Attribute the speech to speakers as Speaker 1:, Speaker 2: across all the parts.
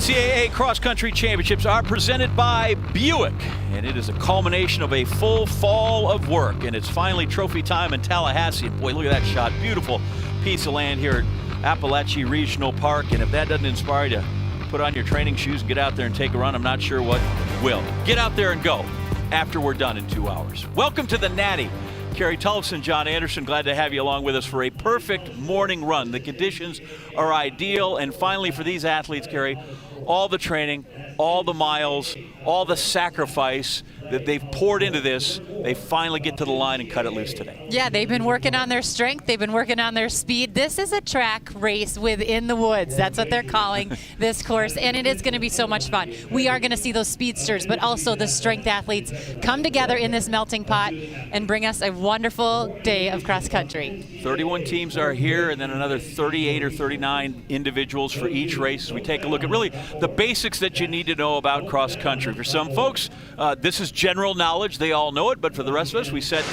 Speaker 1: NCAA Cross Country Championships are presented by Buick, and it is a culmination of a full fall of work, and it's finally trophy time in Tallahassee. And boy, look at that shot. Beautiful piece of land here at Apalachee Regional Park, and if that doesn't inspire you to put on your training shoes and get out there and take a run, I'm not sure what will. Get out there and go after we're done in 2 hours. Welcome to the Natty. Carrie Tullifson, John Anderson, glad to have you along with us for a perfect morning run. The conditions are ideal, and finally for these athletes, Carrie, all the training, all the miles, all the sacrifice that they've poured into this, they finally get to the line and cut it loose today.
Speaker 2: Yeah, they've been working on their strength. They've been working on their speed. This is a track race within the woods. That's what they're calling this course, and it is going to be so much fun. We are going to see those speedsters, but also the strength athletes come together in this melting pot and bring us a wonderful day of cross country.
Speaker 1: 31 teams are here, and then another 38 or 39 individuals for each race as we take a look at really the basics that you need to know about cross country. For some folks, this is general knowledge. They all know it, but for the rest of us, we set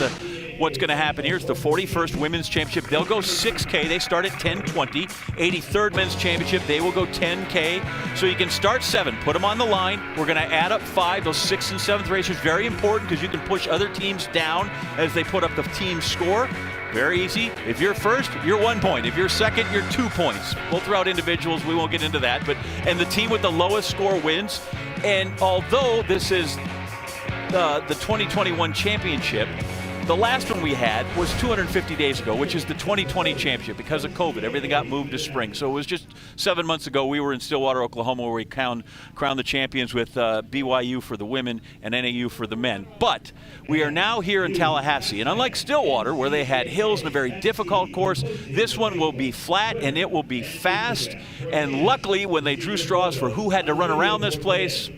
Speaker 1: what's going to happen here. It's the 41st Women's Championship. They'll go 6K. They start at 10:20. 83rd Men's Championship. They will go 10K. So you can start 7. Put them on the line. We're going to add up 5. Those 6th and 7th racers, very important because you can push other teams down as they put up the team score. Very easy. If you're first, you're 1 point. If you're second, you're 2 points. We'll throw out individuals. We won't get into that. And the team with the lowest score wins. And although this is the 2021 championship, the last one we had was 250 days ago, which is the 2020 championship. Because of COVID, everything got moved to spring. So it was just 7 months ago. We were in Stillwater, Oklahoma, where we crowned the champions with BYU for the women and NAU for the men. But we are now here in Tallahassee, and unlike Stillwater, where they had hills and a very difficult course, this one will be flat and it will be fast. And luckily, when they drew straws for who had to run around this place,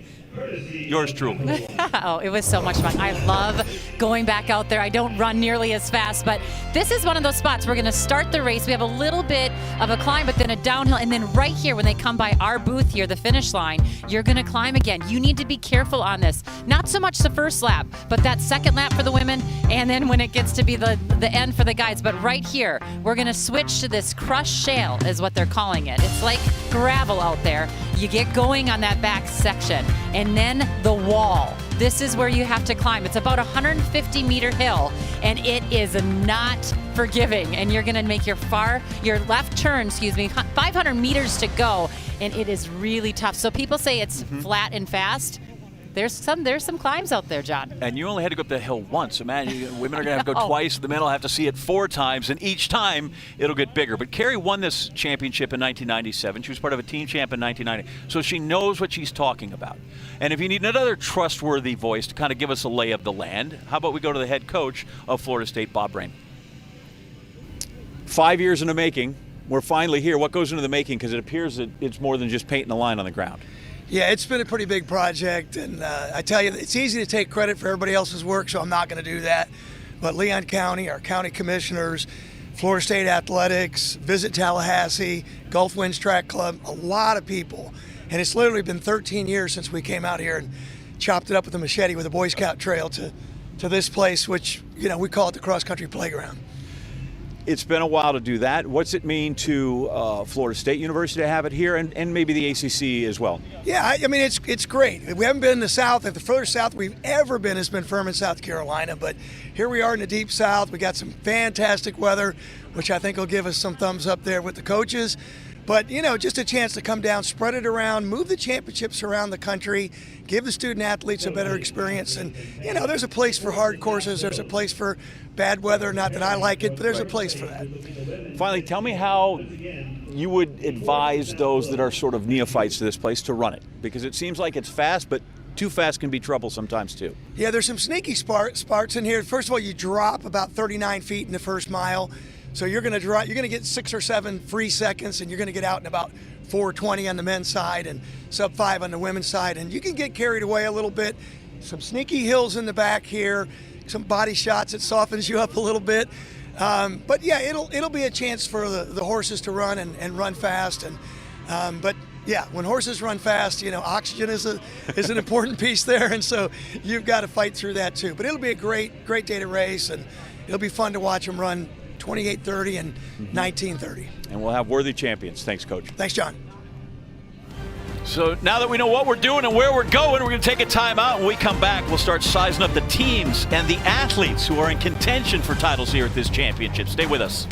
Speaker 1: yours truly.
Speaker 2: Oh, it was so much fun. I love going back out there. I don't run nearly as fast, but this is one of those spots. We're going to start the race. We have a little bit of a climb, but then a downhill. And then right here, when they come by our booth here, the finish line, you're going to climb again. You need to be careful on this. Not so much the first lap, but that second lap for the women, and then when it gets to be the end for the guys. But right here, we're going to switch to this crushed shale is what they're calling it. It's like gravel out there. You get going on that back section, and then the wall. This is where you have to climb. It's about a 150-meter hill, and it is not forgiving. And you're going to make your left turn, 500 meters to go, and it is really tough. So people say it's flat and fast. There's some climbs out there, John.
Speaker 1: And you only had to go up the hill once. Imagine women are going to have to go twice. The men will have to see it 4 times, and each time it'll get bigger. But Carrie won this championship in 1997. She was part of a team champ in 1990. So she knows what she's talking about. And if you need another trustworthy voice to kind of give us a lay of the land, how about we go to the head coach of Florida State, Bob Brain. 5 years in the making. We're finally here. What goes into the making? Because it appears that it's more than just painting a line on the ground.
Speaker 3: Yeah, it's been a pretty big project, and I tell you, it's easy to take credit for everybody else's work, so I'm not going to do that. But Leon County, our county commissioners, Florida State Athletics, Visit Tallahassee, Gulf Winds Track Club, a lot of people. And it's literally been 13 years since we came out here and chopped it up with a machete with a Boy Scout trail to this place, which, we call it the cross country playground.
Speaker 1: It's been a while to do that. What's it mean to Florida State University to have it here, and maybe the ACC as well?
Speaker 3: Yeah, it's great. We haven't been in the South. The furthest south we've ever been has been Furman, South Carolina. But here we are in the deep South. We got some fantastic weather, which I think will give us some thumbs up there with the coaches. But, just a chance to come down, spread it around, move the championships around the country, give the student athletes a better experience. And, there's a place for hard courses. There's a place for bad weather. Not that I like it, but there's a place for that.
Speaker 1: Finally, tell me how you would advise those that are sort of neophytes to this place to run it. Because it seems like it's fast, but too fast can be trouble sometimes too.
Speaker 3: Yeah, there's some sneaky sparts in here. First of all, you drop about 39 feet in the first mile. So you're going to get 6 or 7 free seconds, and you're going to get out in about 4:20 on the men's side and sub 5 on the women's side. And you can get carried away a little bit. Some sneaky hills in the back here, some body shots that softens you up a little bit. But yeah, it'll be a chance for the horses to run and run fast. But yeah, when horses run fast, oxygen is an important piece there, and so you've got to fight through that too. But it'll be a great day to race, and it'll be fun to watch them run 28:30 and 19:30.
Speaker 1: And we'll have worthy champions. Thanks, Coach.
Speaker 3: Thanks, John.
Speaker 1: So now that we know what we're doing and where we're going, we're going to take a timeout. When we come back, we'll start sizing up the teams and the athletes who are in contention for titles here at this championship. Stay with us.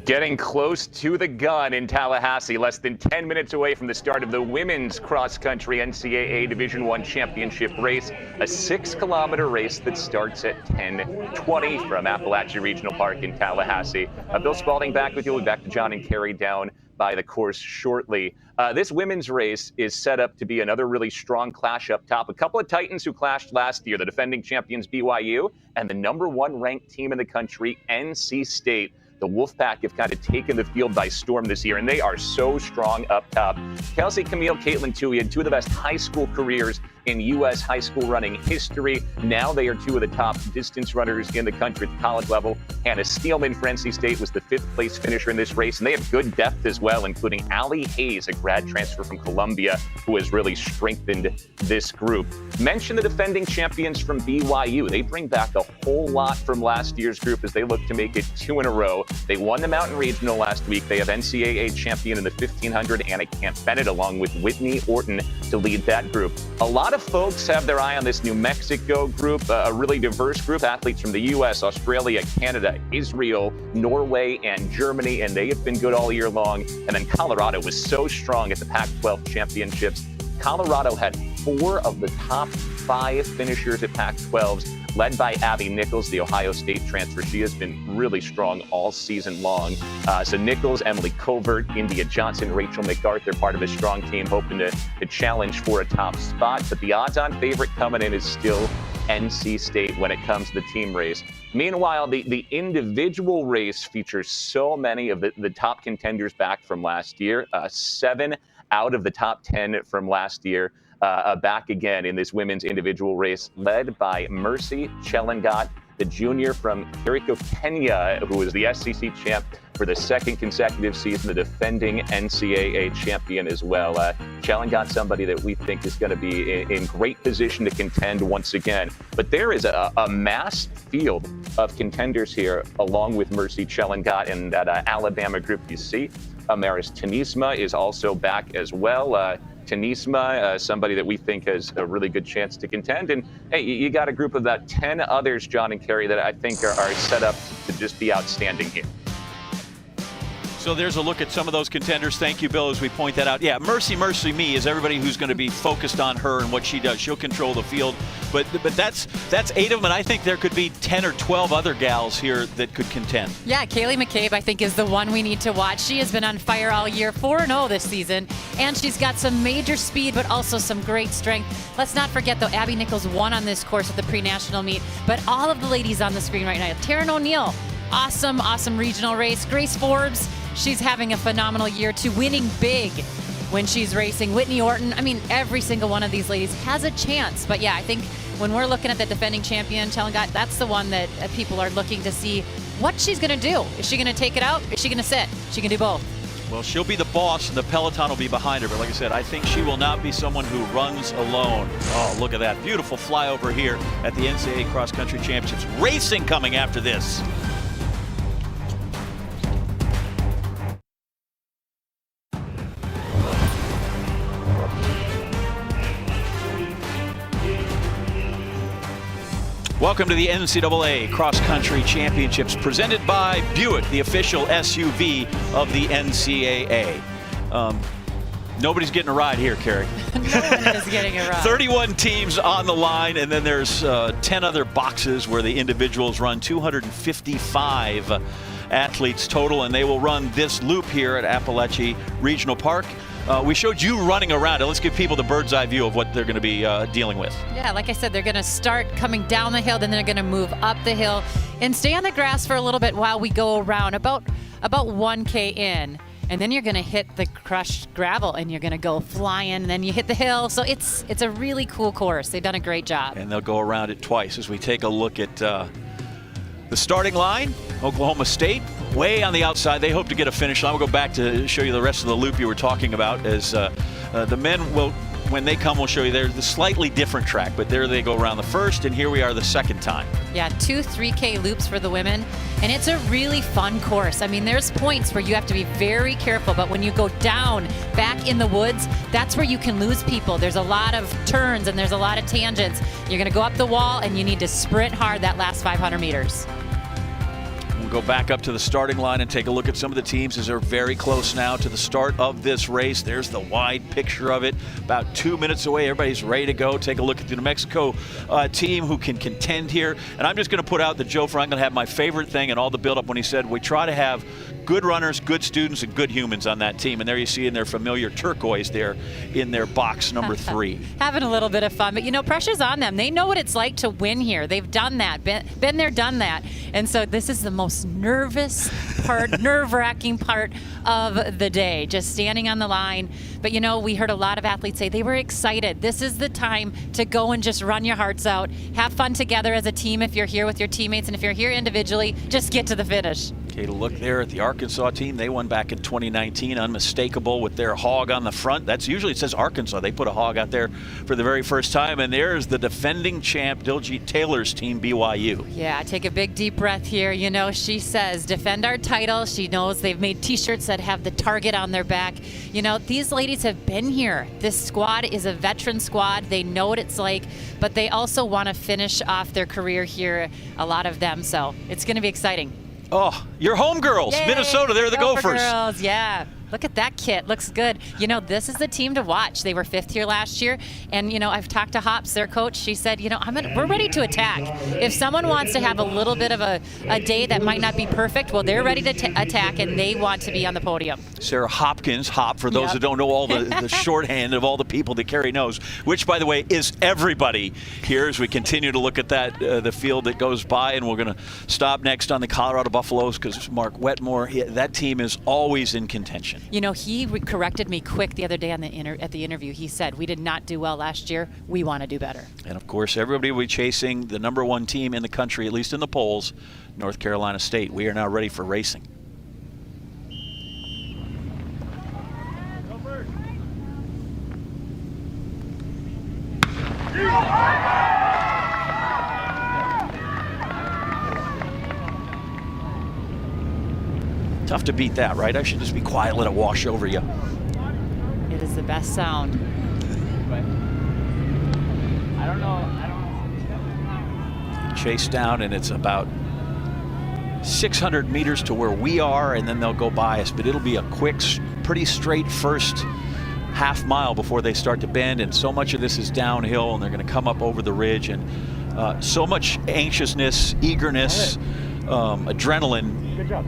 Speaker 4: Getting close to the gun in Tallahassee, less than 10 minutes away from the start of the women's cross-country NCAA Division I championship race, a 6-kilometer race that starts at 10:20 from Apalachee Regional Park in Tallahassee. Bill Spalding back with you. We'll be back to John and Carrie down by the course shortly. This women's race is set up to be another really strong clash up top. A couple of Titans who clashed last year, the defending champions BYU and the #1 ranked team in the country, NC State. The Wolfpack have kind of taken the field by storm this year, and they are so strong up top. Kelsey Camille, Caitlin Tui had two of the best high school careers in U.S. high school running history. Now they are two of the top distance runners in the country at the college level. Hannah Steelman for NC State was the 5th place finisher in this race, and they have good depth as well, including Allie Hayes, a grad transfer from Columbia, who has really strengthened this group. Mention the defending champions from BYU. They bring back a whole lot from last year's group as they look to make it 2 in a row. They won the Mountain Regional last week. They have NCAA champion in the 1500, Anna Camp Bennett, along with Whitney Orton to lead that group. A lot of folks have their eye on this New Mexico group, a really diverse group, athletes from the U.S., Australia, Canada, Israel, Norway, and Germany, and they have been good all year long. And then Colorado was so strong at the Pac-12 championships. Colorado had 4 of the top 5 finishers at Pac-12s, led by Abby Nichols, the Ohio State transfer. She has been really strong all season long. So Nichols, Emily Covert, India Johnson, Rachel McArthur, part of a strong team, hoping to challenge for a top spot. But the odds-on favorite coming in is still NC State when it comes to the team race. Meanwhile, the individual race features so many of the top contenders back from last year. 7 out of the top 10 from last year. Back again in this women's individual race, led by Mercy Chelangat, the junior from Jericho, Kenya, who is the SEC champ for the 2nd consecutive season, the defending NCAA champion as well. Chelangat, somebody that we think is going to be in great position to contend once again. But there is a mass field of contenders here, along with Mercy Chelangat and that Alabama group you see. Amaris Tanisma is also back as well. Tanisma, somebody that we think has a really good chance to contend. And hey, you got a group of about 10 others, John and Carrie, that I think are set up to just be outstanding here.
Speaker 1: So there's a look at some of those contenders. Thank you, Bill, as we point that out. Yeah, Mercy Me is everybody who's going to be focused on her and what she does. She'll control the field. But that's 8 of them, and I think there could be 10 or 12 other gals here that could contend. Yeah,
Speaker 2: Kaylee McCabe, I think, is the one we need to watch. She has been on fire all year, 4-0 this season, and she's got some major speed, but also some great strength. Let's not forget, though, Abby Nichols won on this course at the pre-national meet, but all of the ladies on the screen right now. Taryn O'Neill, awesome regional race. Grace Forbes, she's having a phenomenal year, too, winning big when she's racing. Whitney Orton, I mean, every single one of these ladies has a chance. But yeah, I think when we're looking at the defending champion, Chelangat, that's the one that people are looking to see what she's going to do. Is she going to take it out? Is she going to sit? She can do both.
Speaker 1: Well, she'll be the boss, and the peloton will be behind her. But like I said, I think she will not be someone who runs alone. Oh, look at that. Beautiful flyover here at the NCAA Cross Country Championships. Racing coming after this. Welcome to the NCAA Cross Country Championships, presented by Buick, the official SUV of the NCAA. Nobody's getting a ride here, Carrie.
Speaker 2: No one is getting a ride.
Speaker 1: 31 teams on the line, and then there's 10 other boxes where the individuals run. 255 athletes total, and they will run this loop here at Apalachee Regional Park. We showed you running around it. Let's give people the bird's eye view of what they're going to be dealing with.
Speaker 2: Yeah, like I said, they're going to start coming down the hill, then they're going to move up the hill and stay on the grass for a little bit while we go around about 1K in. And then you're going to hit the crushed gravel and you're going to go flying, and then you hit the hill. So it's a really cool course. They've done a great job.
Speaker 1: And they'll go around it twice as we take a look at the starting line. Oklahoma State, way on the outside. They hope to get a finish line. We'll go back to show you the rest of the loop you were talking about as the men will when they come, we'll show you. They're the slightly different track, but there they go around the first, and here we are the second time.
Speaker 2: Yeah, 2 3K loops for the women, and it's a really fun course. I mean, there's points where you have to be very careful, but when you go down back in the woods, that's where you can lose people. There's a lot of turns and there's a lot of tangents. You're going to go up the wall, and you need to sprint hard that last 500 meters.
Speaker 1: We'll go back up to the starting line and take a look at some of the teams as they're very close now to the start of this race. There's the wide picture of it. About 2 minutes away, everybody's ready to go. Take a look at the New Mexico team who can contend here. And I'm just going to put out that Joe Franklin had my favorite thing in all the buildup when he said we try to have good runners, good students, and good humans on that team. And there you see in their familiar turquoise there in their box number 3.
Speaker 2: Having a little bit of fun, but you know, pressure's on them. They know what it's like to win here. They've done that, been there, done that. And so this is the most nervous part, nerve-wracking part of the day, just standing on the line. But you know, we heard a lot of athletes say they were excited. This is the time to go and just run your hearts out. Have fun together as a team if you're here with your teammates, and if you're here individually, just get to the finish.
Speaker 1: Okay, to look there at the Arkansas team. They won back in 2019, unmistakable with their hog on the front. That's usually, it says Arkansas. They put a hog out there for the very first time. And there's the defending champ, Diljeet Taylor's team, BYU.
Speaker 2: Yeah, take a big deep breath here. You know, she says, defend our title. She knows they've made t-shirts that have the target on their back. You know, these ladies have been here. This squad is a veteran squad. They know what it's like, but they also want to finish off their career here, a lot of them. So it's going to be exciting.
Speaker 1: Oh, your home girls,
Speaker 2: Yay,
Speaker 1: Minnesota, they're the Gophers.
Speaker 2: Girls, yeah. Look at that kit, looks good. You know, this is the team to watch. They were 5th here last year, and you know, I've talked to Hops, their coach. She said, you know, we're ready to attack. If someone wants to have a little bit of a day that might not be perfect, well, they're ready to attack, and they want to be on the podium.
Speaker 1: Sarah Hopkins, Hop, for those that don't know all the shorthand of all the people that Carrie knows, which, by the way, is everybody here as we continue to look at that, the field that goes by, and we're going to stop next on the Colorado Buffaloes because Mark Wetmore, that team is always in contention.
Speaker 2: You know, he corrected me quick the other day on at the interview. He said, we did not do well last year. We want to do better. And
Speaker 1: of course, everybody will be chasing the #1 team in the country, at least in the polls, North Carolina State. We are now ready for racing. Tough to beat that, right? I should just be quiet, let it wash over you.
Speaker 2: It is the best sound.
Speaker 5: I don't know.
Speaker 1: Chase down, and it's about 600 meters to where we are, and then they'll go by us. But it'll be a quick, pretty straight first half mile before they start to bend, and so much of this is downhill, and they're going to come up over the ridge, and so much anxiousness, eagerness, adrenaline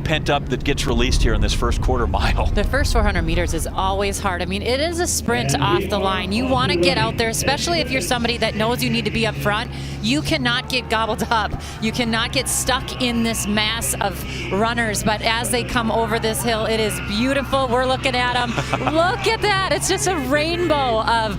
Speaker 1: pent up that gets released here in this first quarter mile.
Speaker 2: The first 400 meters is always hard. I mean, it is a sprint off the line. You want to get out there, especially if you're somebody that knows you need to be up front. You cannot get gobbled up. You cannot get stuck in this mass of runners. But as they come over this hill, it is beautiful. We're looking at them. Look at that. It's just a rainbow of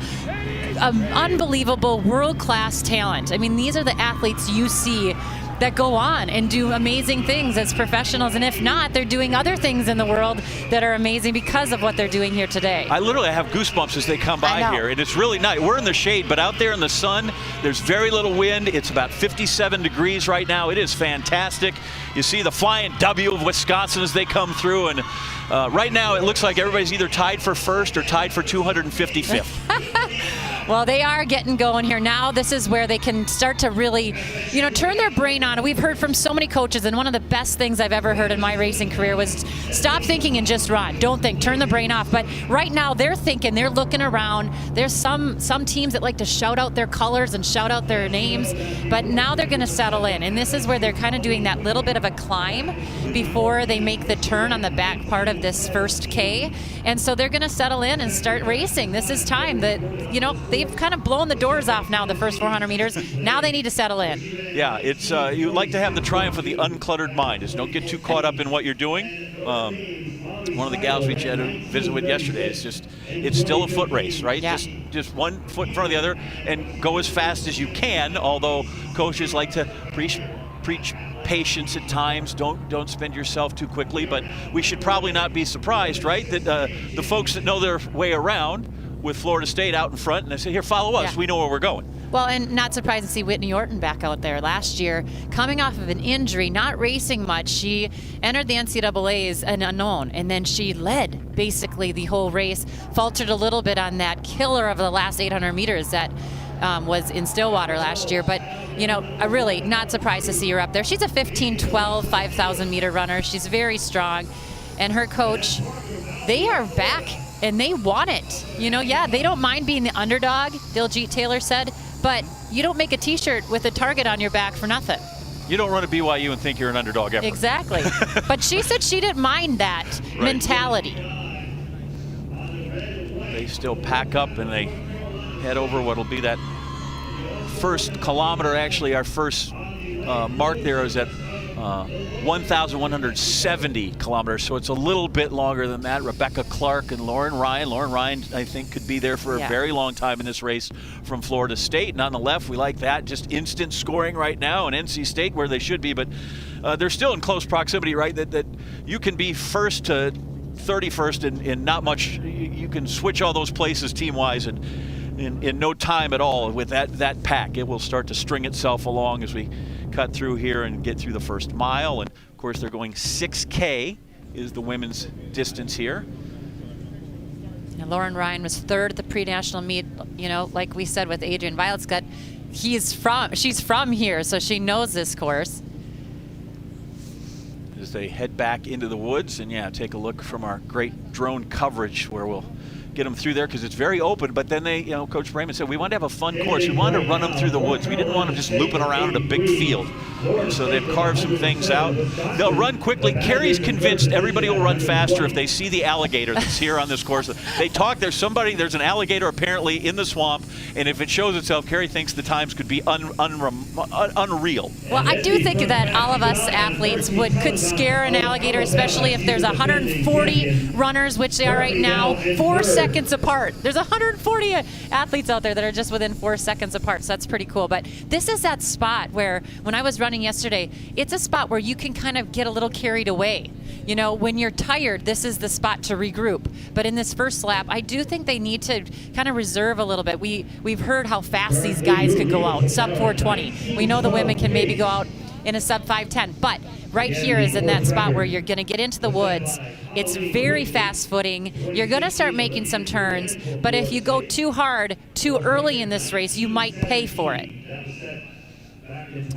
Speaker 2: unbelievable world-class talent. I mean, these are the athletes you see that go on and do amazing things as professionals, and if not, they're doing other things in the world that are amazing because of what they're doing here today.
Speaker 1: I literally have goosebumps as they come by here, and it's really nice. We're in the shade, but out there in the sun, there's very little wind. It's about 57 degrees right now. It is fantastic. You see the Flying W of Wisconsin as they come through, and right now it looks like everybody's either tied for first or tied for 255th.
Speaker 2: Well, they are getting going here now. This is where they can start to really, you know, turn their brain on. We've heard from so many coaches, and one of the best things I've ever heard in my racing career was stop thinking and just run. Don't think, turn the brain off. But right now they're thinking, they're looking around. There's some teams that like to shout out their colors and shout out their names, but now they're going to settle in. And this is where they're kind of doing that little bit of a climb before they make the turn on the back part of this first K. And so they're going to settle in and start racing. This is time that, you know, they've kind of blown the doors off now, the first 400 meters. Now they need to settle in.
Speaker 1: Yeah, it's you like to have the triumph of the uncluttered mind. Is don't get too caught up in what you're doing. One of the gals we had a visit with yesterday is just, it's still a foot race, right?
Speaker 2: Yeah.
Speaker 1: Just one foot in front of the other and go as fast as you can, although coaches like to preach patience at times. Don't spend yourself too quickly, but we should probably not be surprised, right? That the folks that know their way around with Florida State out in front, and they say, here, follow us.
Speaker 2: Yeah.
Speaker 1: We know where we're going.
Speaker 2: Well, and not surprised to see Whitney Orton back out there last year, coming off of an injury, not racing much. She entered the NCAAs an unknown, and then she led basically the whole race, faltered a little bit on that killer of the last 800 meters that was in Stillwater last year. But, you know, I'm really not surprised to see her up there. She's a 15-12 5,000 meter runner. She's very strong. And her coach, they are back and they want it. You know, yeah, they don't mind being the underdog, Diljit Taylor said, but you don't make a T-shirt with a target on your back for nothing.
Speaker 1: You don't run to BYU and think you're an underdog ever.
Speaker 2: Exactly. But she said she didn't mind that mentality.
Speaker 1: They still pack up and they head over what'll be that first kilometer. Actually, our first mark there is at 1,170 kilometers, so it's a little bit longer than that. Rebecca Clark and Lauren Ryan. Lauren Ryan, I think, could be there for a very long time in this race from Florida State. And on the left, we like that. Just instant scoring right now, and NC State where they should be, but they're still in close proximity, right? That you can be first to 31st in not much. You can switch all those places team-wise and in no time at all with that pack. It will start to string itself along as we cut through here and get through the first mile. And of course they're going 6K is the women's distance here.
Speaker 2: And Lauren Ryan was third at the pre-national meet. You know, like we said with Adrian Violet-Scott, she's from here, so she knows this course.
Speaker 1: As they head back into the woods, and yeah, take a look from our great drone coverage where we'll get them through there because it's very open. But then they, you know, Coach Brayman said we wanted to have a fun course. We wanted to run them through the woods. We didn't want them just looping around in a big field. And so they've carved some things out. They'll run quickly. Carrie's convinced everybody will run faster if they see the alligator that's here on this course. They talk, there's an alligator apparently in the swamp, and if it shows itself, Carrie thinks the times could be unreal.
Speaker 2: Well, I do think that all of us athletes could scare an alligator, especially if there's 140 runners, which they are right now, 4 seconds apart. There's 140 athletes out there that are just within 4 seconds apart, so that's pretty cool. But this is that spot where, when I was running yesterday, it's a spot where you can kind of get a little carried away. You know, when you're tired, this is the spot to regroup. But in this first lap, I do think they need to kind of reserve a little bit. We've heard how fast these guys could go out, sub 4:20. We know the women can maybe go out in a sub 5:10, but right here is in that spot where you're going to get into the woods. It's very fast footing. You're going to start making some turns, but if you go too hard, too early in this race, you might pay for it.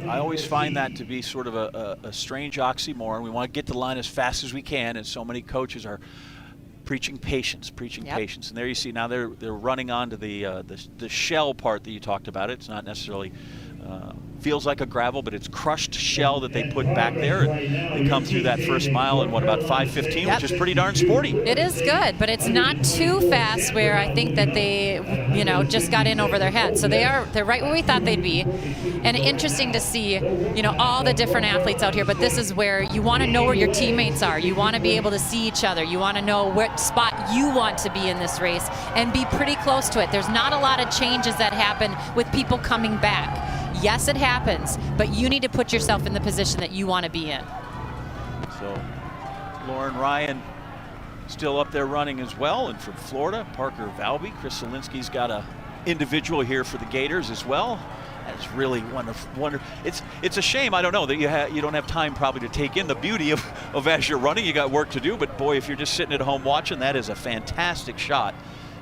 Speaker 1: I always find that to be sort of a strange oxymoron. We want to get to the line as fast as we can, and so many coaches are preaching patience. And there you see now they're running onto the shell part that you talked about. It's not necessarily feels like a gravel, but it's crushed shell that they put back there. And they come through that first mile in about 5:15, which is pretty darn sporty. It
Speaker 2: is good, but it's not too fast where I think that they, you know, just got in over their head. So they're right where we thought they'd be. And interesting to see, you know, all the different athletes out here, but this is where you want to know where your teammates are. You want to be able to see each other. You want to know what spot you want to be in this race and be pretty close to it. There's not a lot of changes that happen with people coming back. Yes, it happens, but you need to put yourself in the position that you want to be in.
Speaker 1: So Lauren Ryan still up there running as well, and from Florida, Parker Valby. Chris Zielinski's got a individual here for the Gators as well. That's really wonderful. It's a shame, I don't know, that you don't have time probably to take in the beauty of as you're running. You got work to do, but boy, if you're just sitting at home watching, that is a fantastic shot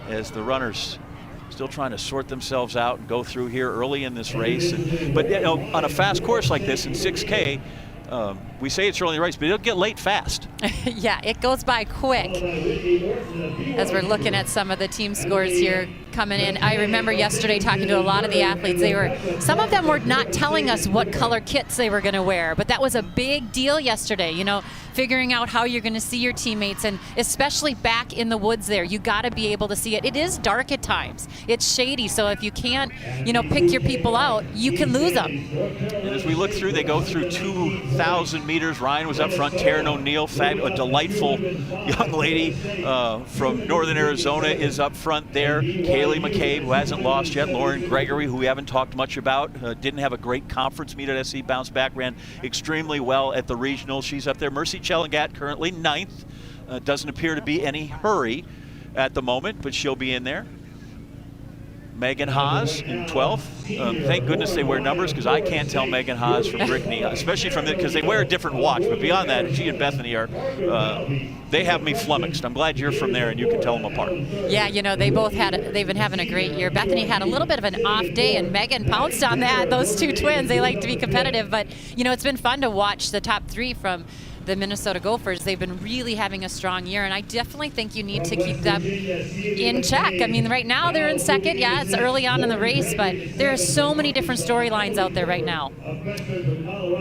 Speaker 1: as the runners still trying to sort themselves out and go through here early in this race. But you know, on a fast course like this in 6K, we say it's early in the race, but it'll get late fast.
Speaker 2: Yeah, it goes by quick. As we're looking at some of the team scores here coming in, I remember yesterday talking to a lot of the athletes. Some of them were not telling us what color kits they were going to wear, but that was a big deal yesterday. You know, figuring out how you're going to see your teammates, and especially back in the woods there, you got to be able to see it. It is dark at times. It's shady, so if you can't, you know, pick your people out, you can lose them.
Speaker 1: And as we look through, they go through 2,000 meters. Ryan was up front. Taryn O'Neill, a delightful young lady from Northern Arizona, is up front there. Kaylee McCabe, who hasn't lost yet. Lauren Gregory, who we haven't talked much about, didn't have a great conference meet at SC, bounced back, ran extremely well at the regional. She's up there. Mercy Chelangat currently 9th. Doesn't appear to be any hurry at the moment, but she'll be in there. Megan Haas in 12th. Thank goodness they wear numbers, because I can't tell Megan Haas from Brittany, especially from because they wear a different watch. But beyond that, she and Bethany are, they have me flummoxed. I'm glad you're from there and you can tell them apart.
Speaker 2: Yeah, you know, they've been having a great year. Bethany had a little bit of an off day, and Megan pounced on that. Those two twins, they like to be competitive. But, you know, it's been fun to watch the top three from the Minnesota Gophers. They've been really having a strong year, and I definitely think you need to keep them in check. I mean, right now they're in second. Yeah, it's early on in the race, but there are so many different storylines out there right now.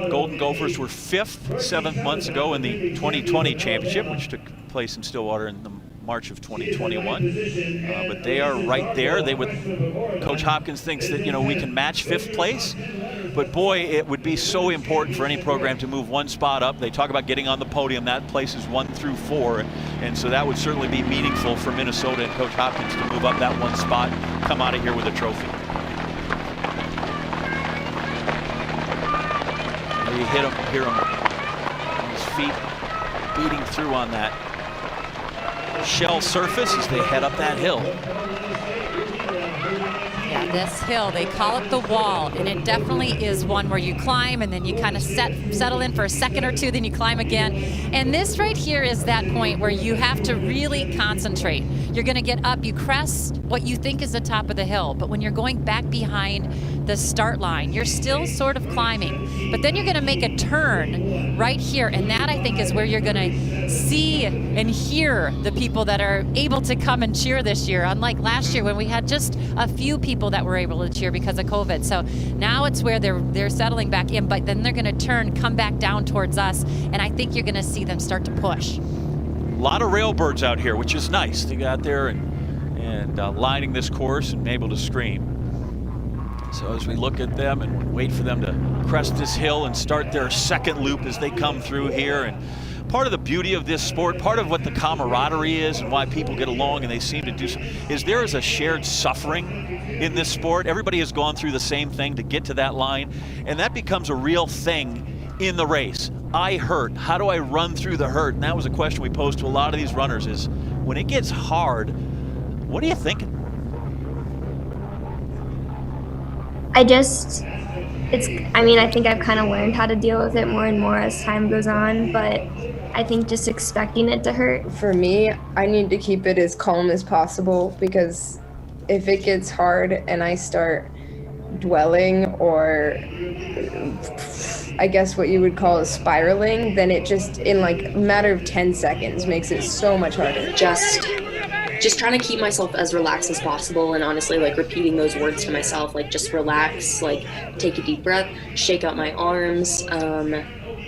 Speaker 1: Golden Gophers were 5th 7 months ago in the 2020 championship, which took place in Stillwater in the March of 2021, but they are right there. Coach Hopkins thinks that, you know, we can match 5th place, but boy, it would be so important for any program to move one spot up. They talk about getting on the podium. That place is 1 through 4, and so that would certainly be meaningful for Minnesota and Coach Hopkins to move up that one spot, come out of here with a trophy. You hear him on his feet beating through on that shell surface as they head up that hill.
Speaker 2: Yeah, this hill, they call it the wall, and it definitely is one where you climb and then you kind of settle in for a second or two, then you climb again. And this right here is that point where you have to really concentrate. You're going to get up, you crest what you think is the top of the hill, but when you're going back behind the start line, you're still sort of climbing. But then you're going to make a turn right here, and that I think is where you're going to see and hear the people that are able to come and cheer this year, unlike last year when we had just a few people that were able to cheer because of COVID. So now it's where they're settling back in, but then they're going to turn, come back down towards us, and I think you're going to see them start to push.
Speaker 1: A lot of railbirds out here, which is nice. They got there and lining this course and able to scream. So as we look at them and wait for them to crest this hill and start their second loop as they come through here, and part of the beauty of this sport, part of what the camaraderie is and why people get along and they seem to do so, is there is a shared suffering in this sport. Everybody has gone through the same thing to get to that line, and that becomes a real thing in the race. I hurt. How do I run through the hurt? And that was a question we posed to a lot of these runners, is when it gets hard, what are you thinking?
Speaker 5: I think I've kind of learned how to deal with it more and more as time goes on, but I think just expecting it to hurt.
Speaker 6: For me, I need to keep it as calm as possible, because if it gets hard and I start dwelling, or I guess what you would call spiraling, then it just, in like a matter of 10 seconds, makes it so much harder.
Speaker 7: Just trying to keep myself as relaxed as possible, and honestly, like, repeating those words to myself, like, just relax, like, take a deep breath, shake out my arms,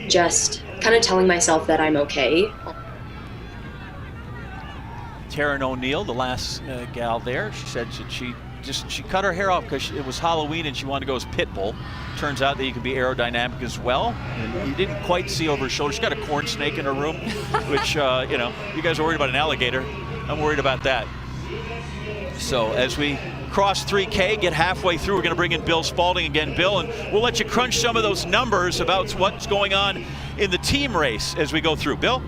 Speaker 7: just kind of telling myself that I'm okay.
Speaker 1: Taryn O'Neill, the last gal there, she said that she cut her hair off because it was Halloween and she wanted to go as Pitbull. Turns out that you can be aerodynamic as well. And you didn't quite see over her shoulder. She's got a corn snake in her room, which, you know, you guys are worried about an alligator. I'm worried about that. So as we cross 3K, get halfway through, we're going to bring in Bill Spalding again. Bill, and we'll let you crunch some of those numbers about what's going on in the team race as we go through. Bill?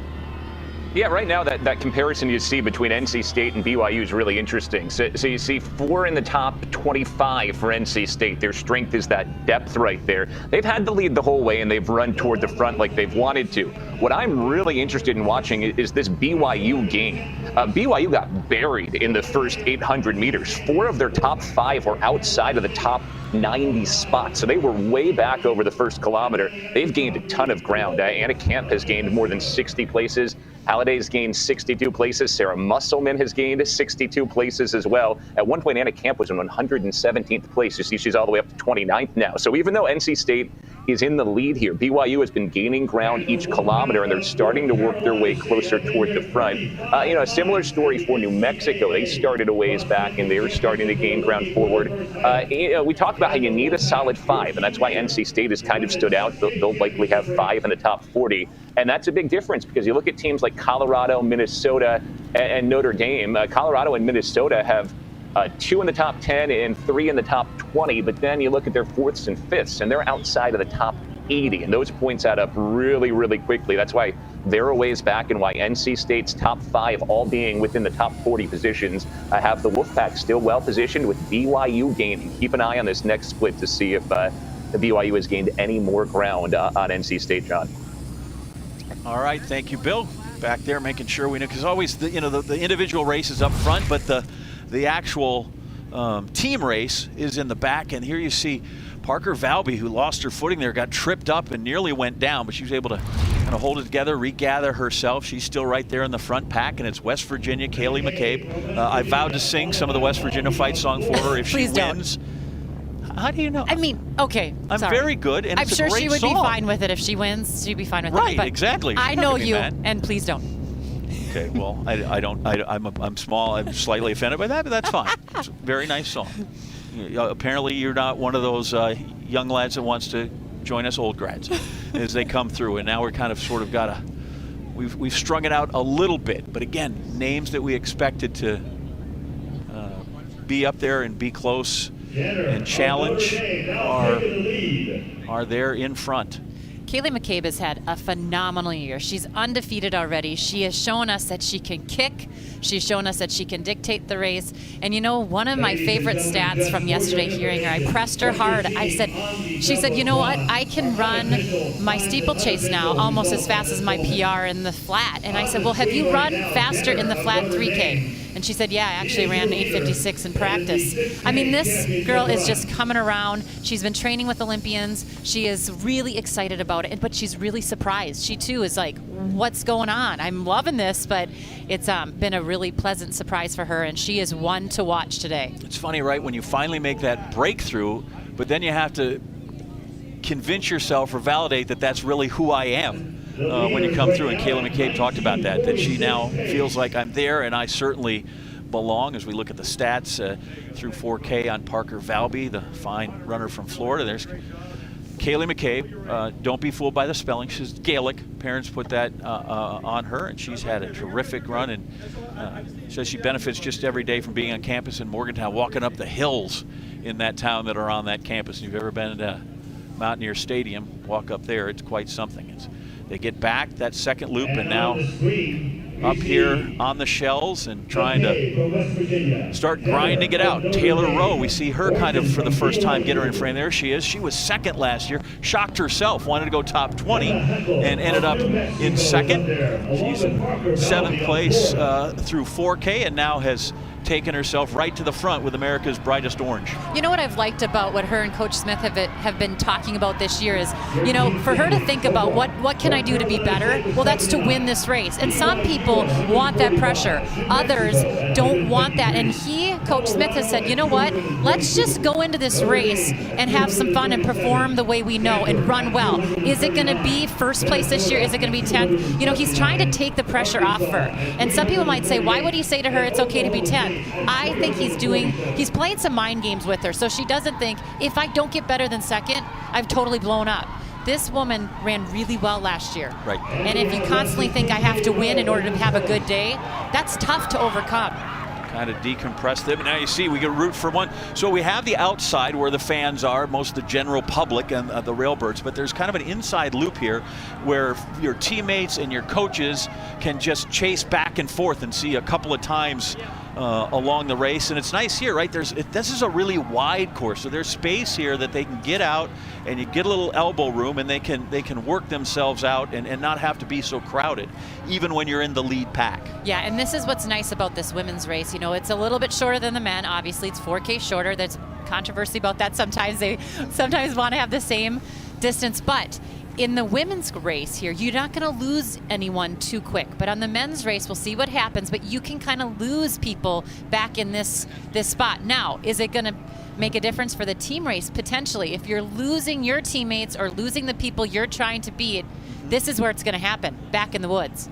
Speaker 4: Yeah, right now that comparison you see between NC State and BYU is really interesting. So you see 4 in the top 25 for NC State. Their strength is that depth right there. They've had the lead the whole way, and they've run toward the front like they've wanted to. What I'm really interested in watching is this BYU game. BYU got buried in the first 800 meters. 4 of their top 5 were outside of the top 90 spots. So they were way back over the first kilometer. They've gained a ton of ground. Anna Camp has gained more than 60 places. Halliday's gained 62 places. Sarah Musselman has gained 62 places as well. At one point, Anna Camp was in 117th place. You see, she's all the way up to 29th now. So even though NC State is in the lead here, BYU has been gaining ground each kilometer, and they're starting to work their way closer toward the front. You know, a similar story for New Mexico. They started a ways back, and they're starting to gain ground forward. You know, we talked about how you need a solid 5, and that's why NC State has kind of stood out. They'll likely have 5 in the top 40. And that's a big difference, because you look at teams like Colorado, Minnesota, and Notre Dame. Colorado and Minnesota have 2 in the top 10 and 3 in the top 20, but then you look at their 4ths and 5ths, and they're outside of the top 80, and those points add up really, really quickly. That's why they're a ways back, and why NC State's top 5 all being within the top 40 positions have the Wolfpack still well positioned with BYU gaining. Keep an eye on this next split to see if the BYU has gained any more ground on NC State, John.
Speaker 1: All right, thank you, Bill. Back there making sure we know, because always the individual race is up front, but the actual team race is in the back. And here you see Parker Valby, who lost her footing there, got tripped up and nearly went down, but she was able to kind of hold it together, regather herself. She's still right there in the front pack, and it's West Virginia, Kaylee McCabe. I vowed to sing some of the West Virginia fight song for her if she wins.
Speaker 2: Don't.
Speaker 1: How do you know?
Speaker 2: I mean, okay.
Speaker 1: I'm very good, and
Speaker 2: I'm
Speaker 1: it's a
Speaker 2: sure
Speaker 1: great
Speaker 2: she would
Speaker 1: song.
Speaker 2: be fine with it if she wins. She'd be fine with it.
Speaker 1: Right,
Speaker 2: But
Speaker 1: exactly.
Speaker 2: I know you, and please don't.
Speaker 1: Okay, well, I'm small. I'm slightly offended by that, but that's fine. It's a very nice song. Apparently, you're not one of those young lads that wants to join us old grads as they come through, and now we're kind of sort of got we've strung it out a little bit, but again, names that we expected to be up there and be close and challenge are there in front.
Speaker 2: Kaylee McCabe has had a phenomenal year. She's undefeated already. She has shown us that she can kick. She's shown us that she can dictate the race. And you know, one of my favorite stats from yesterday hearing her, I pressed her hard. She said, you know what? I can run my steeplechase now almost as fast as my PR in the flat. And I said, well, have you run faster in the flat 3K? And she said, yeah, I actually ran 8:56 in practice. I mean, this girl is just coming around. She's been training with Olympians. She is really excited about it, but she's really surprised. She, too, is like, what's going on? I'm loving this, but it's been a really pleasant surprise for her, and she is one to watch today.
Speaker 1: It's funny, right, when you finally make that breakthrough, but then you have to convince yourself or validate that that's really who I am. When you come through, and Kaylee McCabe talked about that she now feels like I'm there, and I certainly belong. As we look at the stats through 4K on Parker Valby, the fine runner from Florida. There's Kaylee McCabe. Don't be fooled by the spelling. She's Gaelic. Parents put that on her, and she's had a terrific run, and says she benefits just every day from being on campus in Morgantown, walking up the hills in that town that are on that campus. If you've ever been to Mountaineer Stadium, walk up there. It's quite something. They get back that second loop, and now up here on the shells and trying to start grinding it out. Taylor Rowe, we see her kind of for the first time get her in frame. There she is. She was second last year, shocked herself, wanted to go top 20, and ended up in second. She's in 7th place through 4K, and now has taken herself right to the front with America's brightest orange.
Speaker 2: You know what I've liked about what her and Coach Smith have been talking about this year is, you know, for her to think about what can I do to be better? Well, that's to win this race. And some people want that pressure. Others don't want that. And Coach Smith has said, you know what? Let's just go into this race and have some fun and perform the way we know and run well. Is it going to be first place this year? Is it going to be 10th? You know, he's trying to take the pressure off her. And some people might say, why would he say to her it's okay to be 10th? I think he's playing some mind games with her, so she doesn't think, if I don't get better than second, I've totally blown up. This woman ran really well last year.
Speaker 1: Right.
Speaker 2: And if you constantly think I have to win in order to have a good day, that's tough to overcome.
Speaker 1: Kind of decompress them. Now you see we get root for one. So we have the outside where the fans are, most of the general public and the railbirds, but there's kind of an inside loop here where your teammates and your coaches can just chase back and forth and see a couple of times along the race. And it's nice here, right? This is a really wide course, so there's space here that they can get out and you get a little elbow room, and they can work themselves out and not have to be so crowded, even when you're in the lead pack.
Speaker 2: Yeah, and this is what's nice about this women's race. You know, it's a little bit shorter than the men. Obviously, it's 4K shorter. There's controversy about that. Sometimes they want to have the same distance, but in the women's race here, you're not going to lose anyone too quick. But on the men's race, we'll see what happens. But you can kind of lose people back in this spot. Now, is it going to make a difference for the team race? Potentially. If you're losing your teammates or losing the people you're trying to beat, this is where it's going to happen, back in the woods.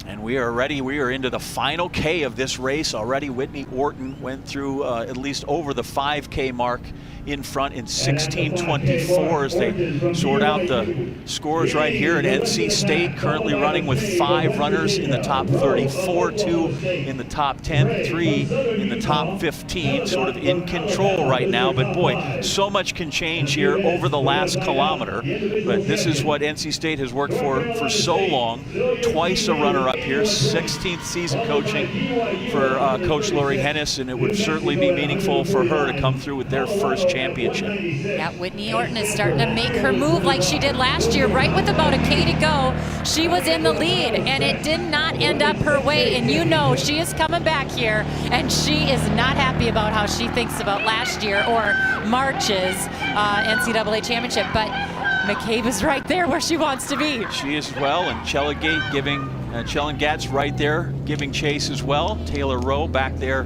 Speaker 1: And we are ready. We are into the final K of this race already. Whitney Orton went through at least over the 5K mark in front in 16:24 as they sort out the scores right here at NC State, currently running with 5 runners in the top 34, 2 in the top 10, 3 in the top 15, sort of in control right now. But boy, so much can change here over the last kilometer. But this is what NC State has worked for so long. Twice a runner-up here, 16th season coaching for Coach Lori Hennis, and it would certainly be meaningful for her to come through with their first championship.
Speaker 2: Yeah, Whitney Orton is starting to make her move like she did last year. Right with about a K to go, she was in the lead, and it did not end up her way. And you know she is coming back here, and she is not happy about how she thinks about last year or March's NCAA championship. But McCabe is right there where she wants to be.
Speaker 1: She is as well, and Chellengat's right there giving chase as well. Taylor Rowe back there